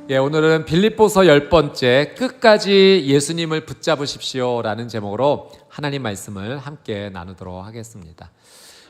오늘은 빌립보서 10번째 끝까지 예수님을 붙잡으십시오 라는 제목으로 하나님 말씀을 함께 나누도록 하겠습니다.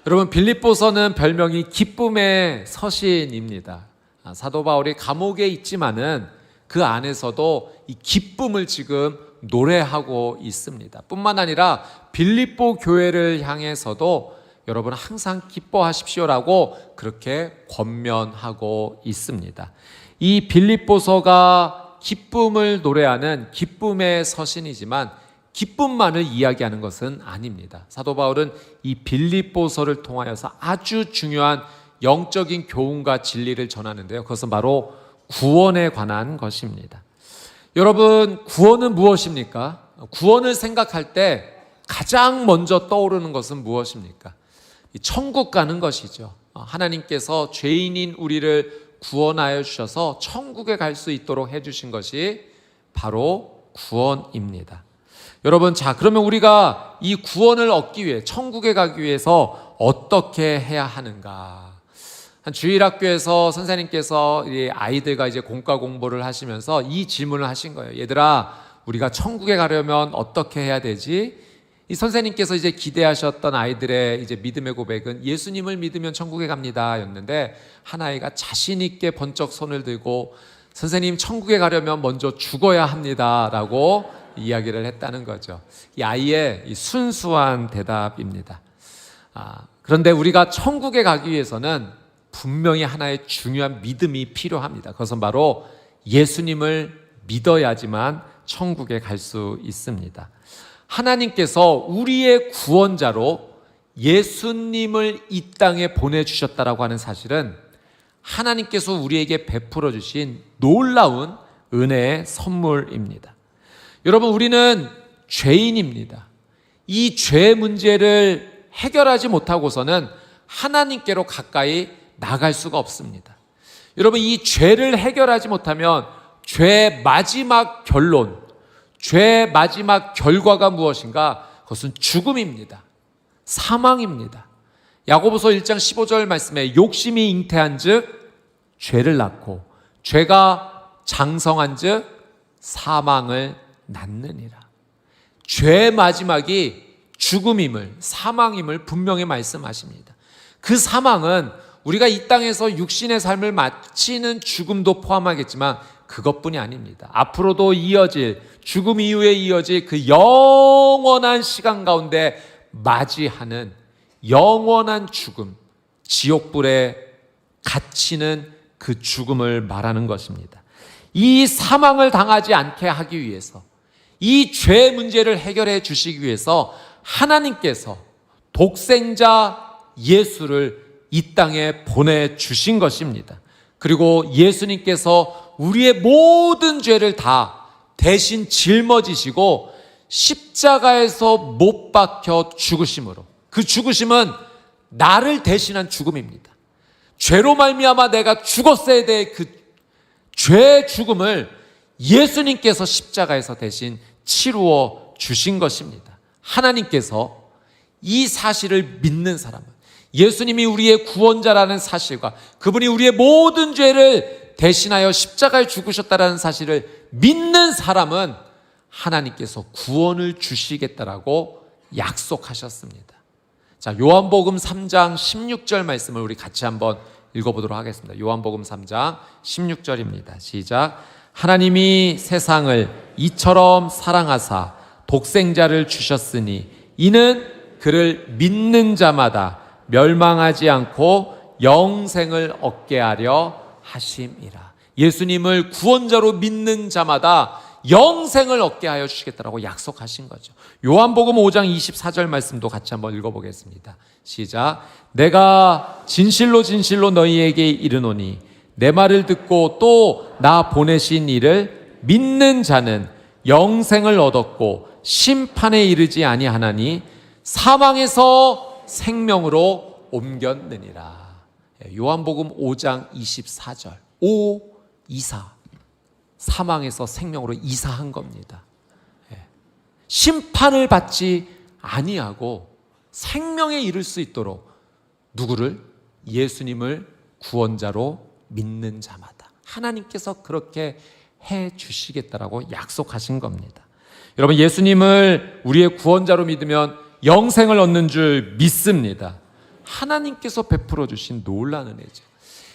여러분, 빌립보서는 별명이 기쁨의 서신입니다. 사도 바울이 감옥에 있지만은 그 안에서도 이 기쁨을 지금 노래하고 있습니다. 뿐만 아니라 빌립보 교회를 향해서도 여러분 항상 기뻐하십시오라고 그렇게 권면하고 있습니다. 이 빌립보서가 기쁨을 노래하는 기쁨의 서신이지만 기쁨만을 이야기하는 것은 아닙니다. 사도 바울은 이 빌립보서를 통하여서 아주 중요한 영적인 교훈과 진리를 전하는데요. 그것은 바로 구원에 관한 것입니다. 여러분, 구원은 무엇입니까? 구원을 생각할 때 가장 먼저 떠오르는 것은 무엇입니까? 천국 가는 것이죠. 하나님께서 죄인인 우리를 구원하여 주셔서 천국에 갈 수 있도록 해주신 것이 바로 구원입니다. 여러분, 그러면 우리가 이 구원을 얻기 위해 천국에 가기 위해서 어떻게 해야 하는가? 한 주일학교에서 선생님께서 아이들과 이제 공과 공부를 하시면서 이 질문을 하신 거예요. 얘들아, 우리가 천국에 가려면 어떻게 해야 되지? 이 선생님께서 이제 기대하셨던 아이들의 이제 믿음의 고백은 예수님을 믿으면 천국에 갑니다 였는데, 한 아이가 자신 있게 번쩍 손을 들고 선생님, 천국에 가려면 먼저 죽어야 합니다 라고 이야기를 했다는 거죠. 이 아이의 이 순수한 대답입니다. 그런데 우리가 천국에 가기 위해서는 분명히 하나의 중요한 믿음이 필요합니다. 그것은 바로 예수님을 믿어야지만 천국에 갈 수 있습니다. 하나님께서 우리의 구원자로 예수님을 이 땅에 보내주셨다라고 하는 사실은 하나님께서 우리에게 베풀어 주신 놀라운 은혜의 선물입니다. 여러분, 우리는 죄인입니다. 이 죄 문제를 해결하지 못하고서는 하나님께로 가까이 나갈 수가 없습니다. 여러분, 이 죄를 해결하지 못하면 죄의 마지막 결론, 죄의 마지막 결과가 무엇인가? 그것은 죽음입니다. 사망입니다. 야고보서 1장 15절 말씀에 욕심이 잉태한 즉 죄를 낳고 죄가 장성한 즉 사망을 낳느니라. 죄의 마지막이 죽음임을, 사망임을 분명히 말씀하십니다. 그 사망은 우리가 이 땅에서 육신의 삶을 마치는 죽음도 포함하겠지만 그것뿐이 아닙니다. 앞으로도 이어질, 죽음 이후에 이어질 그 영원한 시간 가운데 맞이하는 영원한 죽음, 지옥불에 갇히는 그 죽음을 말하는 것입니다. 이 사망을 당하지 않게 하기 위해서, 이 죄 문제를 해결해 주시기 위해서 하나님께서 독생자 예수를 이 땅에 보내주신 것입니다. 그리고 예수님께서 우리의 모든 죄를 다 대신 짊어지시고 십자가에서 못 박혀 죽으심으로, 그 죽으심은 나를 대신한 죽음입니다. 죄로 말미암아 내가 죽었어야 될 그 죄의 죽음을 예수님께서 십자가에서 대신 치루어 주신 것입니다. 하나님께서 이 사실을 믿는 사람은, 예수님이 우리의 구원자라는 사실과 그분이 우리의 모든 죄를 대신하여 십자가에 죽으셨다는 사실을 믿는 사람은 하나님께서 구원을 주시겠다라고 약속하셨습니다. 자, 요한복음 3장 16절 말씀을 우리 같이 한번 읽어보도록 하겠습니다. 요한복음 3장 16절입니다. 시작. 하나님이 세상을 이처럼 사랑하사 독생자를 주셨으니 이는 그를 믿는 자마다 멸망하지 않고 영생을 얻게 하려 하심이라. 예수님을 구원자로 믿는 자마다 영생을 얻게 하여 주시겠다라고 약속하신 거죠. 요한복음 5장 24절 말씀도 같이 한번 읽어보겠습니다. 시작. 내가 진실로 진실로 너희에게 이르노니 내 말을 듣고 또 나 보내신 이를 믿는 자는 영생을 얻었고 심판에 이르지 아니하나니 사망에서 생명으로 옮겼느니라. 요한복음 5장 24절. 24. 사망에서 생명으로 이사한 겁니다. 심판을 받지 아니하고 생명에 이를 수 있도록 누구를? 예수님을 구원자로 믿는 자마다, 하나님께서 그렇게 해 주시겠다라고 약속하신 겁니다. 여러분, 예수님을 우리의 구원자로 믿으면 영생을 얻는 줄 믿습니다. 하나님께서 베풀어 주신 놀라운 은혜죠.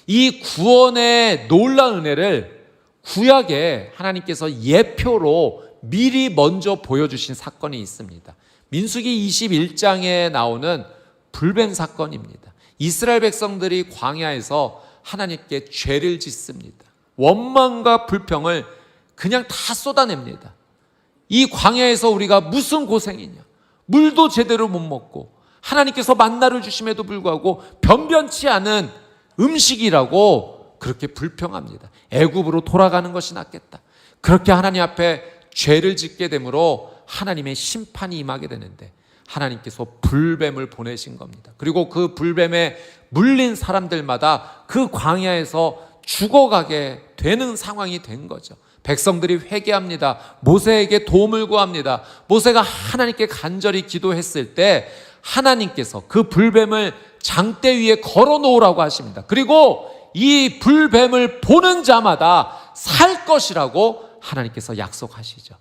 이 구원의 놀라운 은혜를 구약에 하나님께서 예표로 미리 먼저 보여주신 사건이 있습니다. 민수기 21장에 나오는 불뱀 사건입니다. 이스라엘 백성들이 광야에서 하나님께 죄를 짓습니다. 원망과 불평을 그냥 다 쏟아냅니다. 이 광야에서 우리가 무슨 고생이냐, 물도 제대로 못 먹고 하나님께서 만나를 주심에도 불구하고 변변치 않은 음식이라고 그렇게 불평합니다. 애굽으로 돌아가는 것이 낫겠다. 그렇게 하나님 앞에 죄를 짓게 되므로 하나님의 심판이 임하게 되는데 하나님께서 불뱀을 보내신 겁니다. 그리고 그 불뱀에 물린 사람들마다 그 광야에서 죽어가게 되는 상황이 된 거죠. 백성들이 회개합니다. 모세에게 도움을 구합니다. 모세가 하나님께 간절히 기도했을 때 하나님께서 그 불뱀을 장대 위에 걸어 놓으라고 하십니다. 그리고 이 불뱀을 보는 자마다 살 것이라고 하나님께서 약속하시죠.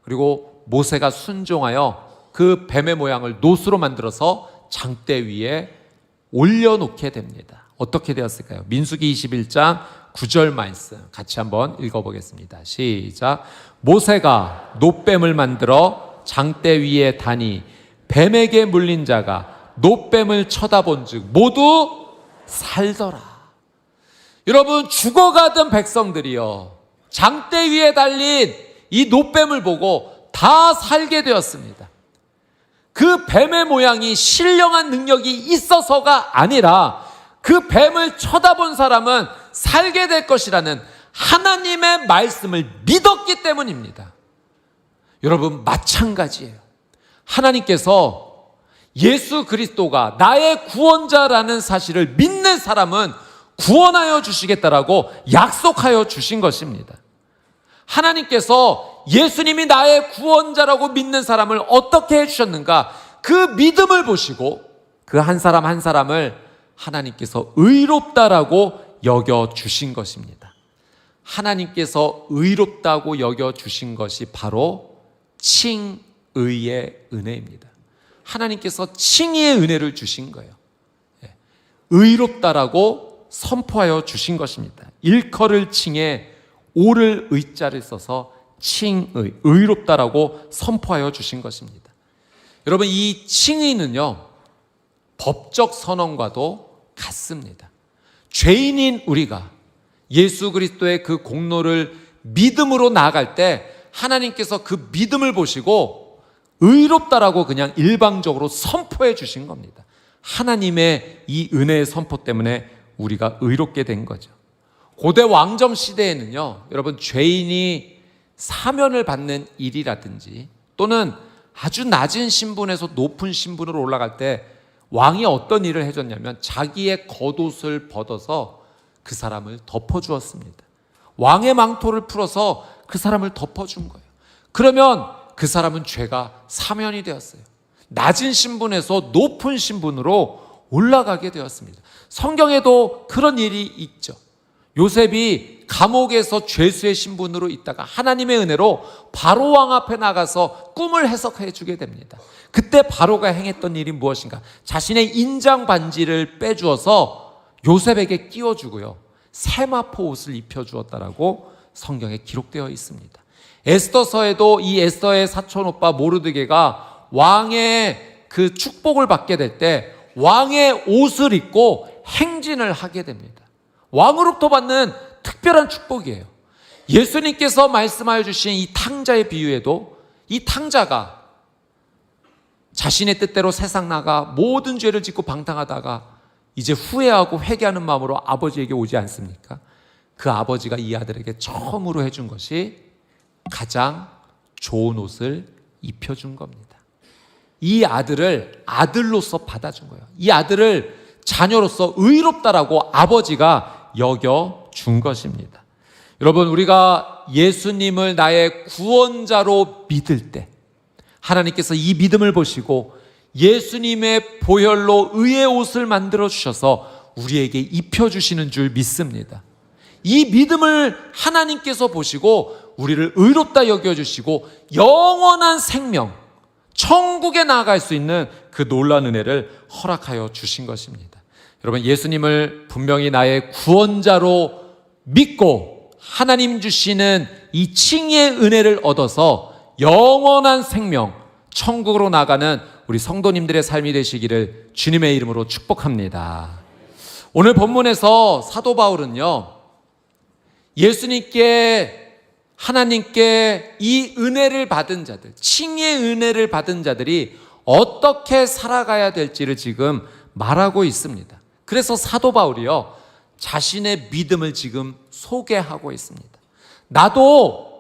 그리고 모세가 순종하여 그 뱀의 모양을 노수로 만들어서 장대 위에 올려놓게 됩니다. 어떻게 되었을까요? 민수기 21장 9절 말씀 같이 한번 읽어보겠습니다. 시작. 모세가 놋뱀을 만들어 장대 위에 다니 뱀에게 물린 자가 놋뱀을 쳐다본 즉 모두 살더라. 여러분, 죽어가던 백성들이요, 장대 위에 달린 이 놋뱀을 보고 다 살게 되었습니다. 그 뱀의 모양이 신령한 능력이 있어서가 아니라 그 뱀을 쳐다본 사람은 살게 될 것이라는 하나님의 말씀을 믿었기 때문입니다. 여러분, 마찬가지예요. 하나님께서 예수 그리스도가 나의 구원자라는 사실을 믿는 사람은 구원하여 주시겠다라고 약속하여 주신 것입니다. 하나님께서 예수님이 나의 구원자라고 믿는 사람을 어떻게 해주셨는가? 그 믿음을 보시고 그 한 사람 한 사람을 하나님께서 의롭다라고 여겨주신 것입니다. 하나님께서 의롭다고 여겨주신 것이 바로 칭의의 은혜입니다. 하나님께서 칭의의 은혜를 주신 거예요. 의롭다라고 선포하여 주신 것입니다. 일컬을 칭에 오를 의자를 써서 칭의, 의롭다라고 선포하여 주신 것입니다. 여러분, 이 칭의는요, 법적 선언과도 같습니다. 죄인인 우리가 예수 그리스도의 그 공로를 믿음으로 나아갈 때 하나님께서 그 믿음을 보시고 의롭다라고 그냥 일방적으로 선포해 주신 겁니다. 하나님의 이 은혜의 선포 때문에 우리가 의롭게 된 거죠. 고대 왕정 시대에는요, 여러분, 죄인이 사면을 받는 일이라든지 또는 아주 낮은 신분에서 높은 신분으로 올라갈 때 왕이 어떤 일을 해줬냐면 자기의 겉옷을 벗어서 그 사람을 덮어주었습니다. 왕의 망토를 풀어서 그 사람을 덮어준 거예요. 그러면 그 사람은 죄가 사면이 되었어요. 낮은 신분에서 높은 신분으로 올라가게 되었습니다. 성경에도 그런 일이 있죠. 요셉이 감옥에서 죄수의 신분으로 있다가 하나님의 은혜로 바로 왕 앞에 나가서 꿈을 해석해 주게 됩니다. 그때 바로가 행했던 일이 무엇인가? 자신의 인장 반지를 빼주어서 요셉에게 끼워주고요, 세마포 옷을 입혀주었다라고 성경에 기록되어 있습니다. 에스더서에도 이 에스더의 사촌 오빠 모르드게가 왕의 그 축복을 받게 될 때 왕의 옷을 입고 행진을 하게 됩니다. 왕으로부터 받는 특별한 축복이에요. 예수님께서 말씀하여 주신 이 탕자의 비유에도 이 탕자가 자신의 뜻대로 세상 나가 모든 죄를 짓고 방탕하다가 이제 후회하고 회개하는 마음으로 아버지에게 오지 않습니까? 그 아버지가 이 아들에게 처음으로 해준 것이 가장 좋은 옷을 입혀준 겁니다. 이 아들을 아들로서 받아준 거예요. 이 아들을 자녀로서 의롭다라고 아버지가 여겨준 것입니다. 여러분, 우리가 예수님을 나의 구원자로 믿을 때 하나님께서 이 믿음을 보시고 예수님의 보혈로 의의 옷을 만들어 주셔서 우리에게 입혀주시는 줄 믿습니다. 이 믿음을 하나님께서 보시고 우리를 의롭다 여겨주시고 영원한 생명, 천국에 나아갈 수 있는 그 놀라운 은혜를 허락하여 주신 것입니다. 여러분, 예수님을 분명히 나의 구원자로 믿고 하나님 주시는 이 칭의의 은혜를 얻어서 영원한 생명, 천국으로 나가는 우리 성도님들의 삶이 되시기를 주님의 이름으로 축복합니다. 오늘 본문에서 사도 바울은요, 예수님께, 하나님께 이 은혜를 받은 자들, 칭의의 은혜를 받은 자들이 어떻게 살아가야 될지를 지금 말하고 있습니다. 그래서 사도 바울이요, 자신의 믿음을 지금 소개하고 있습니다. 나도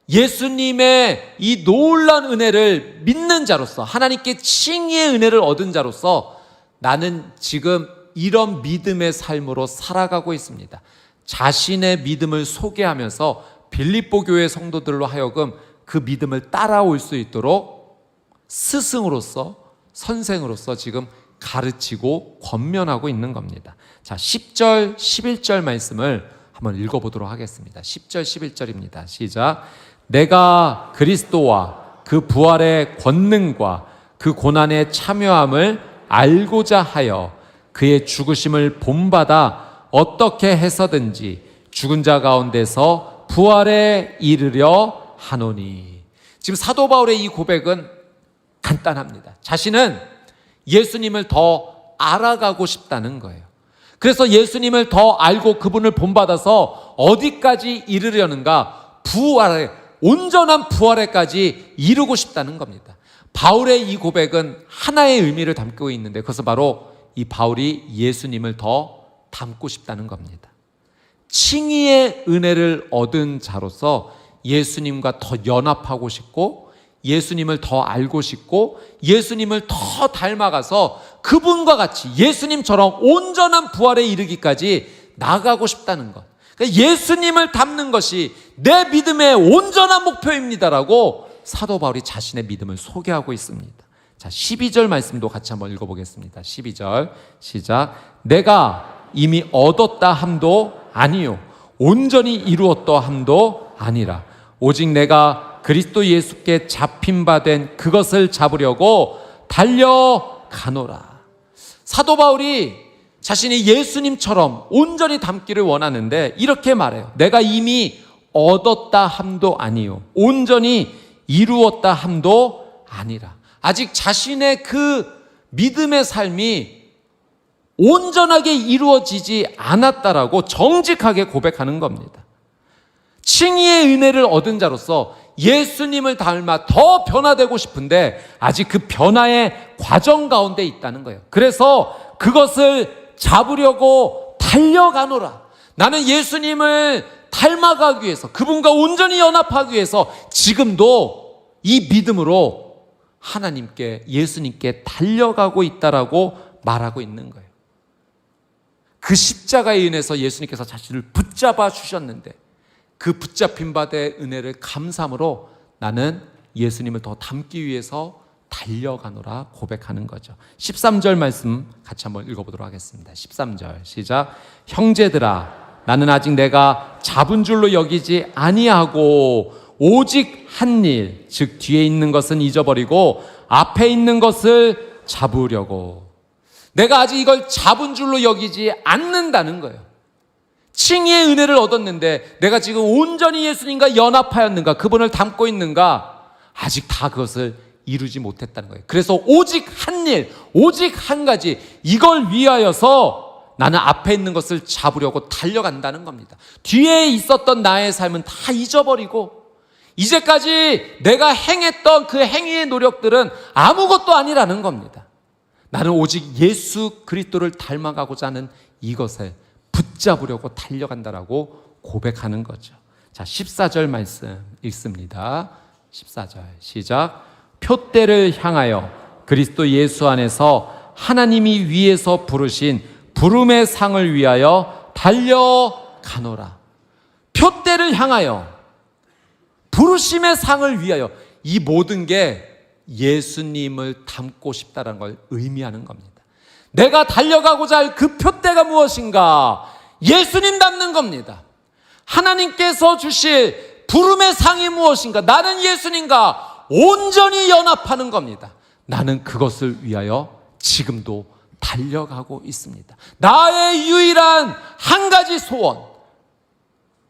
예수님의 이 놀라운 은혜를 믿는 자로서, 하나님께 칭의의 은혜를 얻은 자로서 나는 지금 이런 믿음의 삶으로 살아가고 있습니다. 자신의 믿음을 소개하면서 빌립보 교회 성도들로 하여금 그 믿음을 따라올 수 있도록 스승으로서, 선생으로서 지금 가르치고 권면하고 있는 겁니다. 자, 10절, 11절 말씀을 한번 읽어보도록 하겠습니다. 10절, 11절입니다. 시작. 내가 그리스도와 그 부활의 권능과 그 고난의 참여함을 알고자 하여 그의 죽으심을 본받아 어떻게 해서든지 죽은 자 가운데서 부활에 이르려 하노니. 지금 사도 바울의 이 고백은 간단합니다. 자신은 예수님을 더 알아가고 싶다는 거예요. 그래서 예수님을 더 알고 그분을 본받아서 어디까지 이르려는가? 부활에, 온전한 부활에까지 이루고 싶다는 겁니다. 바울의 이 고백은 하나의 의미를 담고 있는데, 그것은 바로 이 바울이 예수님을 더 닮고 싶다는 겁니다. 칭의의 은혜를 얻은 자로서 예수님과 더 연합하고 싶고, 예수님을 더 알고 싶고, 예수님을 더 닮아가서 그분과 같이 예수님처럼 온전한 부활에 이르기까지 나가고 싶다는 것. 그러니까 예수님을 닮는 것이 내 믿음의 온전한 목표입니다라고 사도 바울이 자신의 믿음을 소개하고 있습니다. 자, 12절 말씀도 같이 한번 읽어보겠습니다. 12절 시작. 내가 이미 얻었다 함도 아니요 온전히 이루었다 함도 아니라 오직 내가 그리스도 예수께 잡힌 바 된 그것을 잡으려고 달려가노라. 사도 바울이 자신이 예수님처럼 온전히 닮기를 원하는데 이렇게 말해요. 내가 이미 얻었다 함도 아니요 온전히 이루었다 함도 아니라. 아직 자신의 그 믿음의 삶이 온전하게 이루어지지 않았다라고 정직하게 고백하는 겁니다. 칭의의 은혜를 얻은 자로서 예수님을 닮아 더 변화되고 싶은데 아직 그 변화의 과정 가운데 있다는 거예요. 그래서 그것을 잡으려고 달려가노라. 나는 예수님을 닮아가기 위해서, 그분과 온전히 연합하기 위해서 지금도 이 믿음으로 하나님께, 예수님께 달려가고 있다라고 말하고 있는 거예요. 그 십자가에 인해서 예수님께서 자신을 붙잡아 주셨는데 그 붙잡힌 바의 은혜를 감사함으로 나는 예수님을 더 닮기 위해서 달려가노라 고백하는 거죠. 13절 말씀 같이 한번 읽어보도록 하겠습니다. 13절 시작. 형제들아, 나는 아직 내가 잡은 줄로 여기지 아니하고 오직 한 일, 즉 뒤에 있는 것은 잊어버리고 앞에 있는 것을 잡으려고. 내가 아직 이걸 잡은 줄로 여기지 않는다는 거예요. 칭의의 은혜를 얻었는데 내가 지금 온전히 예수님과 연합하였는가, 그분을 닮고 있는가, 아직 다 그것을 이루지 못했다는 거예요. 그래서 오직 한 일, 오직 한 가지, 이걸 위하여서 나는 앞에 있는 것을 잡으려고 달려간다는 겁니다. 뒤에 있었던 나의 삶은 다 잊어버리고 이제까지 내가 행했던 그 행위의 노력들은 아무것도 아니라는 겁니다. 나는 오직 예수 그리스도를 닮아가고자 하는 이것을 붙잡으려고 달려간다라고 고백하는 거죠. 자, 14절 말씀 읽습니다. 14절 시작. 표대를 향하여 그리스도 예수 안에서 하나님이 위에서 부르신 부름의 상을 위하여 달려가노라. 표대를 향하여, 부르심의 상을 위하여. 이 모든 게 예수님을 닮고 싶다는 걸 의미하는 겁니다. 내가 달려가고자 할 그 표대가 무엇인가? 예수님 닮는 겁니다. 하나님께서 주실 부름의 상이 무엇인가? 나는 예수님과 온전히 연합하는 겁니다. 나는 그것을 위하여 지금도 달려가고 있습니다. 나의 유일한 한 가지 소원,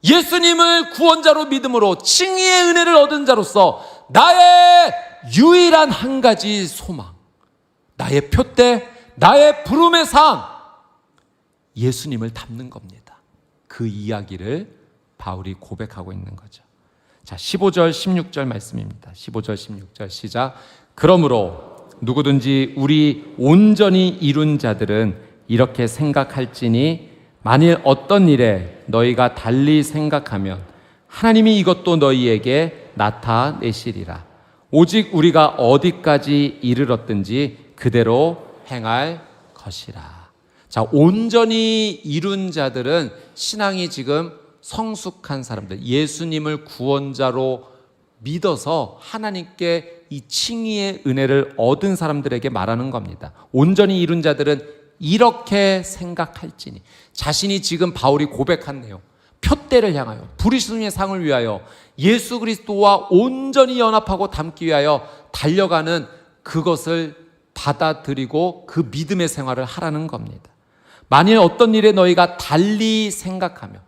예수님을 구원자로 믿음으로 칭의의 은혜를 얻은 자로서 나의 유일한 한 가지 소망, 나의 표대, 나의 부름의 상, 예수님을 닮는 겁니다. 그 이야기를 바울이 고백하고 있는 거죠. 자, 15절 16절 말씀입니다. 15절 16절 시작. 그러므로 누구든지 우리 온전히 이룬 자들은 이렇게 생각할지니 만일 어떤 일에 너희가 달리 생각하면 하나님이 이것도 너희에게 나타내시리라. 오직 우리가 어디까지 이르렀든지 그대로 행할 것이라. 자, 온전히 이룬 자들은 신앙이 지금 성숙한 사람들, 예수님을 구원자로 믿어서 하나님께 이 칭의의 은혜를 얻은 사람들에게 말하는 겁니다. 온전히 이룬 자들은 이렇게 생각할지니, 자신이 지금 바울이 고백한 내용, 표대를 향하여 부르심의 상을 위하여 예수 그리스도와 온전히 연합하고 닮기 위하여 달려가는 그것을 받아들이고 그 믿음의 생활을 하라는 겁니다. 만일 어떤 일에 너희가 달리 생각하며,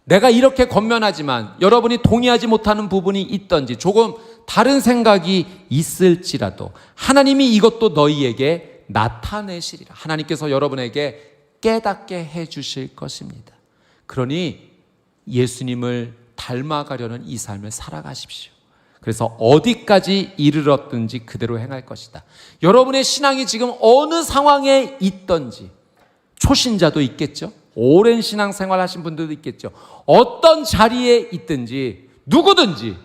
내가 이렇게 권면하지만 여러분이 동의하지 못하는 부분이 있든지 조금 다른 생각이 있을지라도 하나님이 이것도 너희에게 나타내시리라. 하나님께서 여러분에게 깨닫게 해 주실 것입니다. 그러니 예수님을 닮아가려는 이 삶을 살아가십시오. 그래서 어디까지 이르렀든지 그대로 행할 것이다. 여러분의 신앙이 지금 어느 상황에 있든지, 초신자도 있겠죠, 오랜 신앙생활 하신 분들도 있겠죠, 어떤 자리에 있든지 누구든지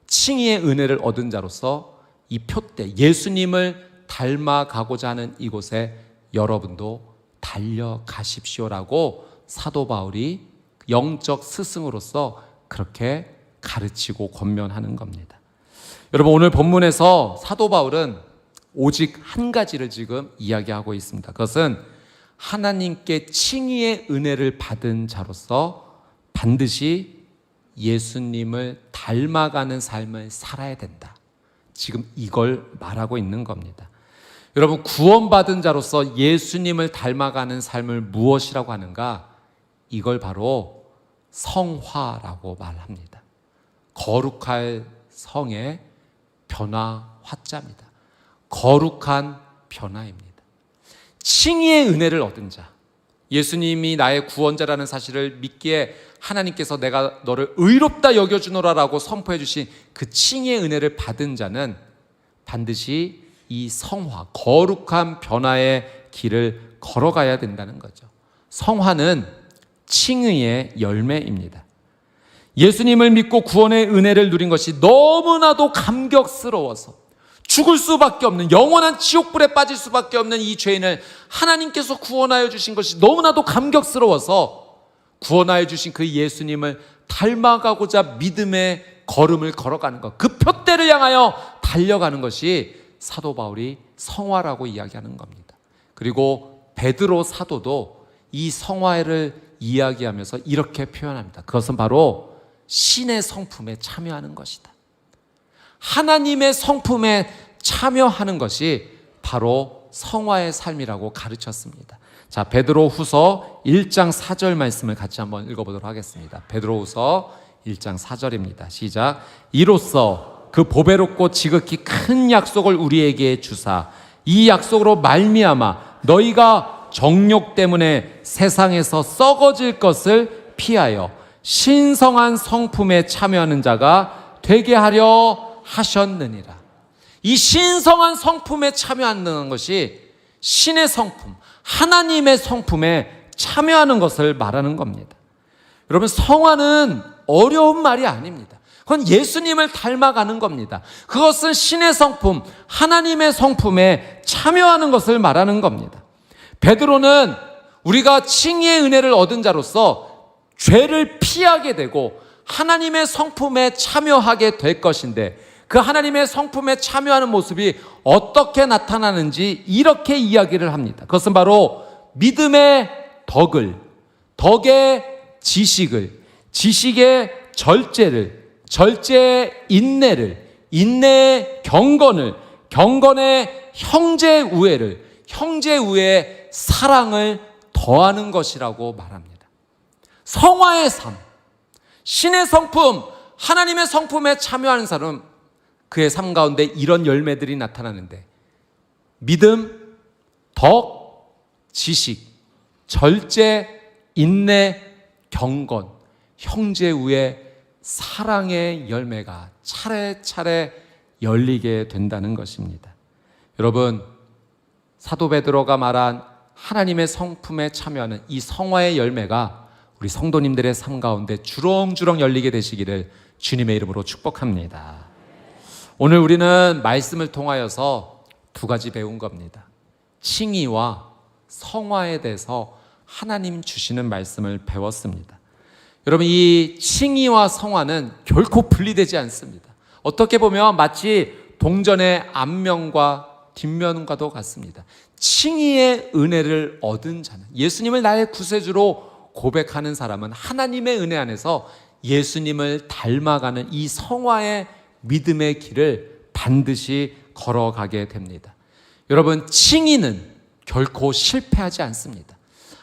칭의의 은혜를 얻은 자로서 이 표대, 예수님을 닮아가고자 하는 이곳에 여러분도 달려가십시오라고 사도 바울이 영적 스승으로서 그렇게 가르치고 권면하는 겁니다. 여러분, 오늘 본문에서 사도 바울은 오직 한 가지를 지금 이야기하고 있습니다. 그것은 하나님께 칭의의 은혜를 받은 자로서 반드시 예수님을 닮아가는 삶을 살아야 된다. 지금 이걸 말하고 있는 겁니다. 여러분, 구원받은 자로서 예수님을 닮아가는 삶을 무엇이라고 하는가? 이걸 바로 성화라고 말합니다. 거룩할 성의 변화 화자입니다. 거룩한 변화입니다. 칭의의 은혜를 얻은 자, 예수님이 나의 구원자라는 사실을 믿기에 하나님께서 내가 너를 의롭다 여겨주노라라고 선포해 주신 그 칭의의 은혜를 받은 자는 반드시 이 성화, 거룩한 변화의 길을 걸어가야 된다는 거죠. 성화는 칭의의 열매입니다. 예수님을 믿고 구원의 은혜를 누린 것이 너무나도 감격스러워서 죽을 수밖에 없는, 영원한 지옥불에 빠질 수밖에 없는 이 죄인을 하나님께서 구원하여 주신 것이 너무나도 감격스러워서 구원하여 주신 그 예수님을 닮아가고자 믿음의 걸음을 걸어가는 것, 그 표대를 향하여 달려가는 것이 사도 바울이 성화라고 이야기하는 겁니다. 그리고 베드로 사도도 이 성화를 이야기하면서 이렇게 표현합니다. 그것은 바로 신의 성품에 참여하는 것이다. 하나님의 성품에 참여하는 것이 바로 성화의 삶이라고 가르쳤습니다. 자, 베드로 후서 1장 4절 말씀을 같이 한번 읽어보도록 하겠습니다. 베드로 후서 1장 4절입니다. 시작. 이로써 그 보배롭고 지극히 큰 약속을 우리에게 주사 이 약속으로 말미암아 너희가 정욕 때문에 세상에서 썩어질 것을 피하여 신성한 성품에 참여하는 자가 되게 하려 하셨느니라. 이 신성한 성품에 참여하는 것이 신의 성품, 하나님의 성품에 참여하는 것을 말하는 겁니다. 여러분, 성화는 어려운 말이 아닙니다. 그건 예수님을 닮아가는 겁니다. 그것은 신의 성품, 하나님의 성품에 참여하는 것을 말하는 겁니다. 베드로는 우리가 칭의의 은혜를 얻은 자로서 죄를 피하게 되고 하나님의 성품에 참여하게 될 것인데, 그 하나님의 성품에 참여하는 모습이 어떻게 나타나는지 이렇게 이야기를 합니다. 그것은 바로 믿음의 덕의 지식을, 지식의 절제를, 절제의 인내를, 인내의 경건을, 경건의 형제 우애를, 형제 우애의 사랑을 더하는 것이라고 말합니다. 성화의 삶, 신의 성품, 하나님의 성품에 참여하는 사람, 그의 삶 가운데 이런 열매들이 나타나는데, 믿음, 덕, 지식, 절제, 인내, 경건, 형제 우애, 사랑의 열매가 차례차례 열리게 된다는 것입니다. 여러분, 사도 베드로가 말한 하나님의 성품에 참여하는 이 성화의 열매가 우리 성도님들의 삶 가운데 주렁주렁 열리게 되시기를 주님의 이름으로 축복합니다. 오늘 우리는 말씀을 통하여서 두 가지 배운 겁니다. 칭의와 성화에 대해서 하나님 주시는 말씀을 배웠습니다. 여러분, 이 칭의와 성화는 결코 분리되지 않습니다. 어떻게 보면 마치 동전의 앞면과 뒷면과도 같습니다. 칭의의 은혜를 얻은 자는, 예수님을 나의 구세주로 고백하는 사람은 하나님의 은혜 안에서 예수님을 닮아가는 이 성화의 믿음의 길을 반드시 걸어가게 됩니다. 여러분, 칭의는 결코 실패하지 않습니다.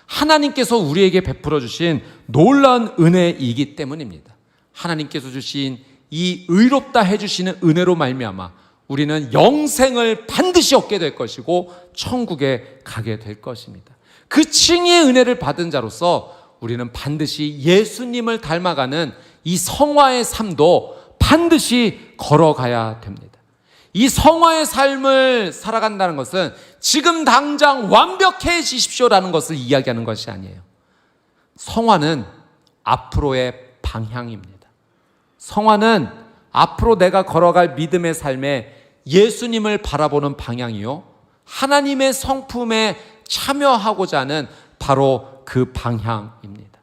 하나님께서 우리에게 베풀어 주신 놀라운 은혜이기 때문입니다. 하나님께서 주신 이 의롭다 해주시는 은혜로 말미암아 우리는 영생을 반드시 얻게 될 것이고 천국에 가게 될 것입니다. 그 칭의의 은혜를 받은 자로서 우리는 반드시 예수님을 닮아가는 이 성화의 삶도 반드시 걸어가야 됩니다. 이 성화의 삶을 살아간다는 것은 지금 당장 완벽해지십시오라는 것을 이야기하는 것이 아니에요. 성화는 앞으로의 방향입니다. 성화는 앞으로 내가 걸어갈 믿음의 삶에 예수님을 바라보는 방향이요, 하나님의 성품에 참여하고자 하는 바로 그 방향입니다.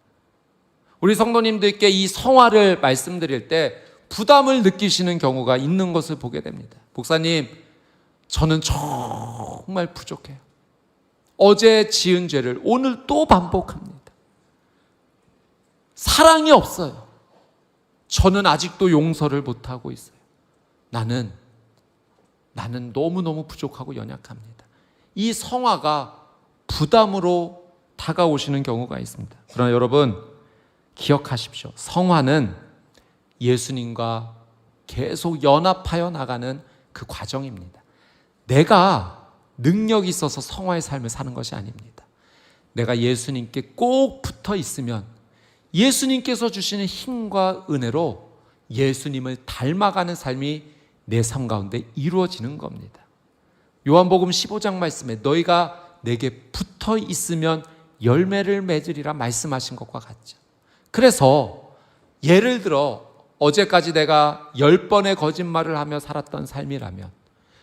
우리 성도님들께 이 성화를 말씀드릴 때 부담을 느끼시는 경우가 있는 것을 보게 됩니다. 목사님, 저는 정말 부족해요. 어제 지은 죄를 오늘 또 반복합니다. 사랑이 없어요. 저는 아직도 용서를 못하고 있어요. 나는 너무너무 부족하고 연약합니다. 이 성화가 부담으로 다가오시는 경우가 있습니다. 그러나 여러분, 기억하십시오. 성화는 예수님과 계속 연합하여 나가는 그 과정입니다. 내가 능력이 있어서 성화의 삶을 사는 것이 아닙니다. 내가 예수님께 꼭 붙어 있으면 예수님께서 주시는 힘과 은혜로 예수님을 닮아가는 삶이 내 삶 가운데 이루어지는 겁니다. 요한복음 15장 말씀에 너희가 내게 붙어 있으면 열매를 맺으리라 말씀하신 것과 같죠. 그래서 예를 들어 어제까지 내가 10번의 거짓말을 하며 살았던 삶이라면,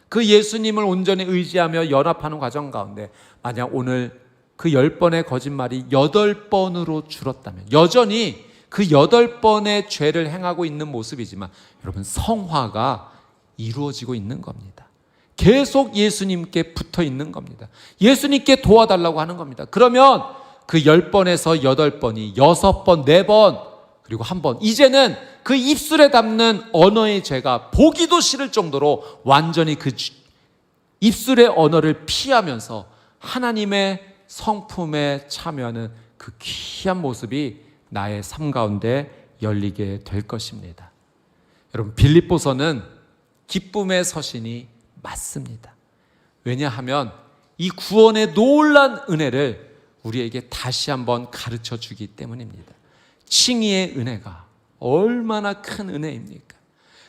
그 예수님을 온전히 의지하며 연합하는 과정 가운데 만약 오늘 그 10번의 거짓말이 8번으로 줄었다면, 여전히 그 8번의 죄를 행하고 있는 모습이지만 여러분, 성화가 이루어지고 있는 겁니다. 계속 예수님께 붙어 있는 겁니다. 예수님께 도와달라고 하는 겁니다. 그러면 그 10번에서 8번이 6번, 4번, 그리고 1번, 이제는 그 입술에 담는 언어의 죄가 보기도 싫을 정도로 완전히 그 입술의 언어를 피하면서 하나님의 성품에 참여하는 그 귀한 모습이 나의 삶 가운데 열리게 될 것입니다. 여러분, 빌립보서는 기쁨의 서신이 맞습니다. 왜냐하면 이 구원의 놀란 은혜를 우리에게 다시 한번 가르쳐 주기 때문입니다. 칭의의 은혜가 얼마나 큰 은혜입니까?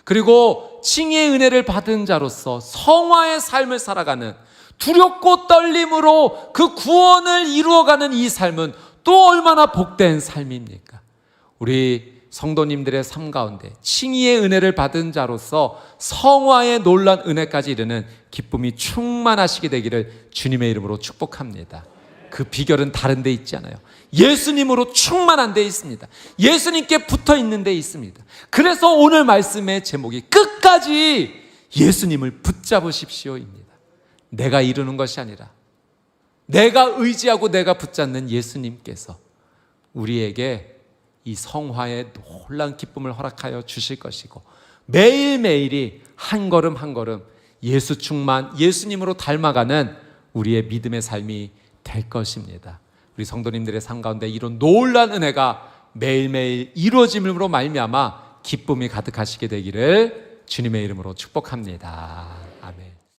그리고 칭의의 은혜를 받은 자로서 성화의 삶을 살아가는, 두렵고 떨림으로 그 구원을 이루어가는 이 삶은 또 얼마나 복된 삶입니까? 우리 성도님들의 삶 가운데 칭의의 은혜를 받은 자로서 성화의 놀란 은혜까지 이르는 기쁨이 충만하시게 되기를 주님의 이름으로 축복합니다. 그 비결은 다른 데 있지 않아요. 예수님으로 충만한 데 있습니다. 예수님께 붙어 있는 데 있습니다. 그래서 오늘 말씀의 제목이 끝까지 예수님을 붙잡으십시오입니다. 내가 이루는 것이 아니라 내가 의지하고 내가 붙잡는 예수님께서 우리에게 이 성화의 놀라운 기쁨을 허락하여 주실 것이고, 매일매일이 한 걸음 한 걸음 예수 충만, 예수님으로 닮아가는 우리의 믿음의 삶이 될 것입니다. 우리 성도님들의 삶 가운데 이런 놀라운 은혜가 매일매일 이루어짐으로 말미암아 기쁨이 가득하시게 되기를 주님의 이름으로 축복합니다.